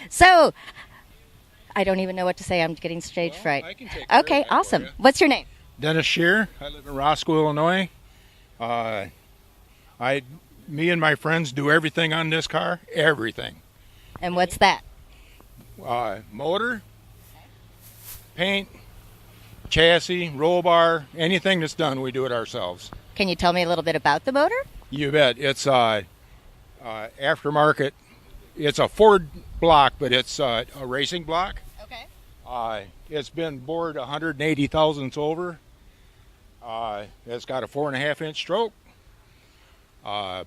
So, I don't even know what to say. I'm getting stage fright. I can take care of Okay, that for awesome. you. What's your name? Dennis Shear. I live in Roscoe, Illinois. Uh, me and my friends do everything on this car. Everything. And what's that? Motor, paint, chassis, roll bar, anything that's done, we do it ourselves. Can you tell me a little bit about the motor? You bet. It's aftermarket. It's a Ford block, but it's a racing block. Okay. It's been bored 180 thousandths over. It's got a 4.5-inch stroke.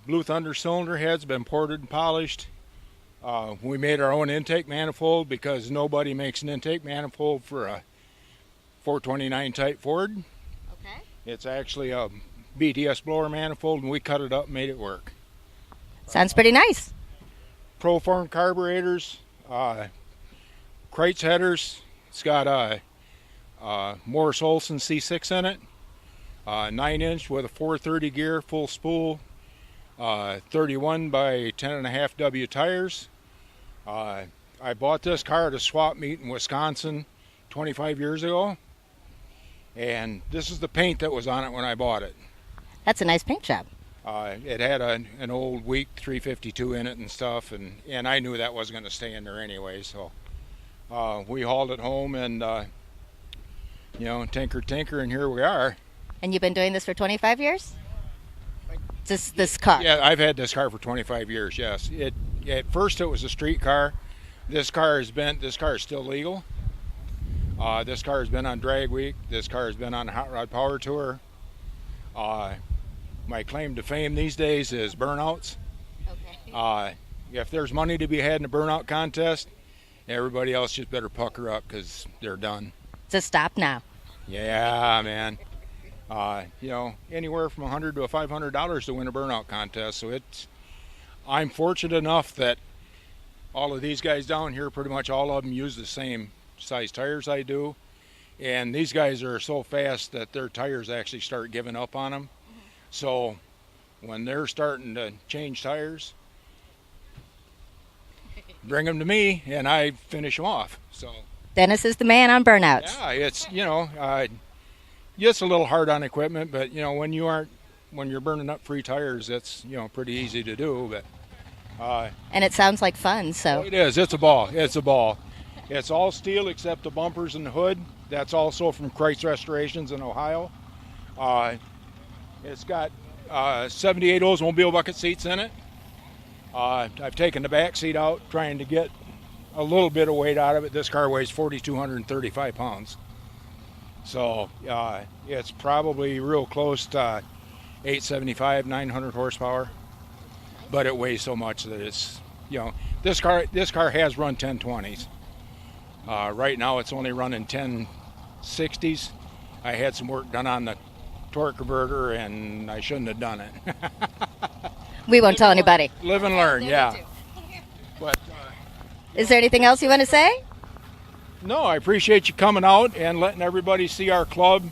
Blue Thunder cylinder head's been ported and polished. We made our own intake manifold because nobody makes an intake manifold for a 429 type Ford. Okay. It's actually a BTS blower manifold, and we cut it up and made it work. Sounds pretty nice. Proform carburetors, Kreitz headers. It's got a Morris Olson C6 in it, 9-inch with a 430 gear, full spool, 31 by 10.5 W tires. I bought this car at a swap meet in Wisconsin 25 years ago, and this is the paint that was on it when I bought it. That's a nice paint job. It had an old weak 352 in it and stuff, and I knew that wasn't going to stay in there anyway, so we hauled it home and, tinker, and here we are. And you've been doing this for 25 years? This car? Yeah, I've had this car for 25 years, yes. At first it was a street car. This car is still legal. This car has been on Drag Week. This car has been on Hot Rod Power Tour. My claim to fame these days is burnouts. Okay. If there's money to be had in a burnout contest, everybody else just better pucker up because they're done. So stop now. Yeah, man. Anywhere from $100 to $500 to win a burnout contest. So I'm fortunate enough that all of these guys down here, pretty much all of them use the same size tires I do. And these guys are so fast that their tires actually start giving up on them. So when they're starting to change tires, bring them to me and I finish them off. So Dennis is the man on burnouts. yeah, it's it's a little hard on equipment, but when you're burning up free tires, it's pretty easy to do. But And it sounds like fun, so. it is. It's a ball. It's a ball. It's all steel except the bumpers and the hood. That's also from Kreitz Restorations in Ohio. It's got 78 Oldsmobile bucket seats in it. I've taken the back seat out trying to get a little bit of weight out of it. This car weighs 4,235 pounds. So it's probably real close to 875, 900 horsepower. But it weighs so much that it's, this car has run 1020s. Right now it's only running 1060s. I had some work done on the torque converter and I shouldn't have done it. We won't tell anybody. Live and learn, yeah. But Is there anything else you want to say? no, I appreciate you coming out and letting everybody see our club.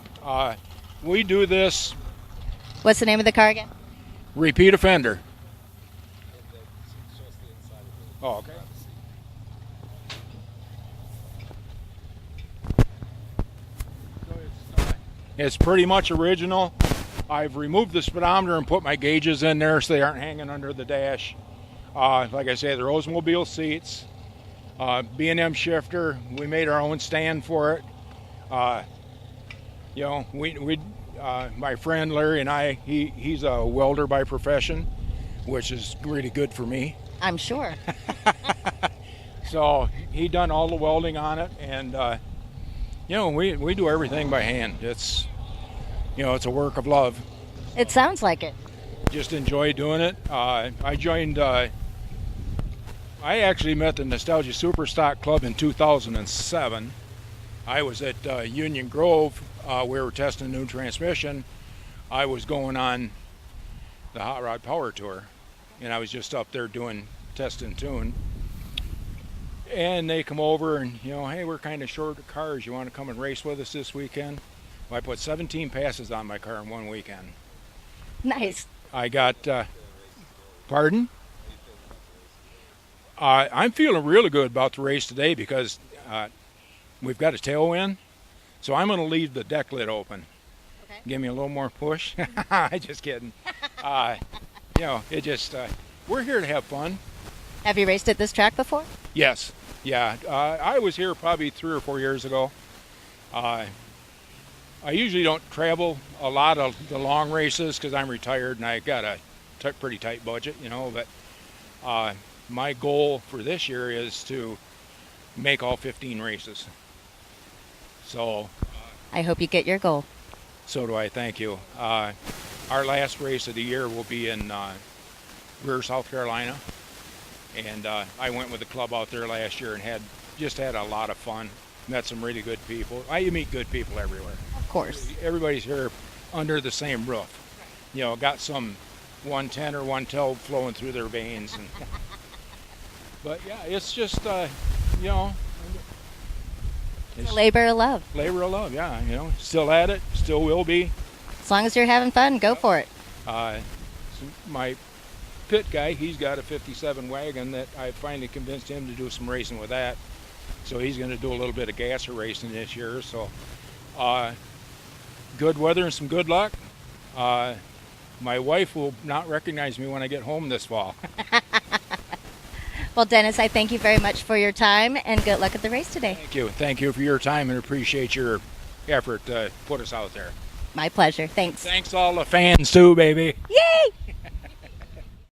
We do this What's the name of the car again? repeat offender. Oh, okay. It's pretty much original. I've removed the speedometer and put my gauges in there so they aren't hanging under the dash. Like I say, they're Oldsmobile seats. B&M shifter. We made our own stand for it. My friend Larry and I, he's a welder by profession, which is really good for me. I'm sure. So he done all the welding on it, and we do everything by hand. It's it's a work of love. It sounds like it. Just enjoy doing it. I joined. I actually met the Nostalgia Superstock Club in 2007. I was at Union Grove. We were testing a new transmission. I was going on the Hot Rod Power Tour, and I was just up there doing test and tune. And they come over and, hey, we're kind of short of cars. You want to come and race with us this weekend? Well, I put 17 passes on my car in one weekend. Nice. I got, pardon? I'm feeling really good about the race today because we've got a tailwind, so I'm going to leave the deck lid open. Okay. Give me a little more push. Just kidding. It just we're here to have fun. Have you raced at this track before? Yes. Yeah. I was here probably 3 or 4 years ago. I usually don't travel a lot of the long races because I'm retired and I got a pretty tight budget, but my goal for this year is to make all 15 races. So I hope you get your goal. so do I. Thank you. Our last race of the year will be in Greer, South Carolina, and I went with the club out there last year and had a lot of fun. Met some really good people. You meet good people everywhere. Of course. Everybody's here under the same roof. Got some 110 or 112 flowing through their veins. But yeah, it's just, It's a labor of love. Labor of love, yeah. Still at it, still will be. As long as you're having fun, go for it. My pit guy, he's got a 57 wagon that I finally convinced him to do some racing with that. So he's going to do a little bit of gasser racing this year. So good weather and some good luck. My wife will not recognize me when I get home this fall. Well, Dennis, I thank you very much for your time and good luck at the race today. Thank you. Thank you for your time and appreciate your effort to put us out there. My pleasure. Thanks. Thanks all the fans too, baby. Yay!